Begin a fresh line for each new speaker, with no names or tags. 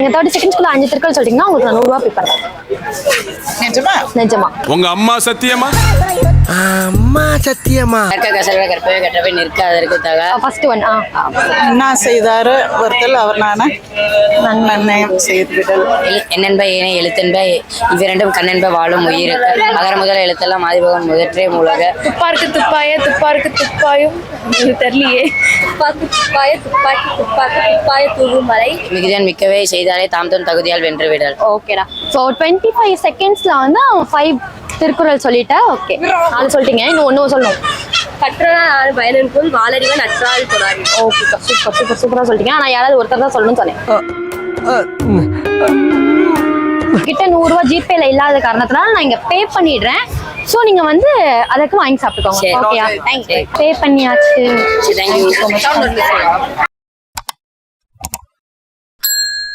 நீங்க 30 செகண்ட்ஸ்க்குள்ள 5 திருக்குறள் சொல்லிட்டீங்கன்னா உங்களுக்கு நான் 100 ரூபாய் பே பண்றேன்.
நிஜமா?
நிஜமா.
உங்க அம்மா சத்தியமா?
அம்மா சத்தியமா?
கட்டவே நிற்காதற்கு தக.
First one.
நான் செய்தாரு ஒருத்தல் அவர் நான நன்னயம் செய்திடல்.
என்னென்ப ஏனை எழுத்தென்ப இவ்விரண்டும் கண்ணென்ப வாழும் உயிருக்கு அகர முதல எழுத்தெல்லாம் ஆதிபகன் முதற்றே மூலக.
துப்பாருக்கு துப்பாய துப்பாருக்கு துப்பாயும் தெரியலையே.
துப்பாக்கு துப்பாய துப்பாக்கி துப்பாக்கு துப்பாய தூவும் மலை.
மிகுதியான் மிக்கவே செய்தாலே தாம் தம் தகுதியால் வென்று விடல்.
ஓகேடா. ஸோ 25 செகண்ட்ஸ்ல வந்து 5 திருக்குறள் சொல்லிட்டேன். ஓகே, அது சொல்லிட்டீங்க. இன்னும் ஒன்று சொல்லணும்.
கற்றால் பயனிற்குள் வாளறிவன் அற்றால் தொடாரி.
ஓகே, சூப்பர் சூப்பர் சூப்பராக சொல்லிட்டீங்க. ஆனால் யாராவது ஒருத்தர் தான் சொல்லணும்னு சொன்னேன். கிட்ட 100 ரூபாய் ஜிபேல இல்லாத காரணத்தினால நான் இங்க பே பண்ணிடுறேன். ஸோ நீங்க வந்து அதற்கு வாங்கி சாப்பிட்டுக்கோங்க. ஓகேயா? தேங்க்யூ. பே பண்ணியாச்சு.
தேங்க்யூ.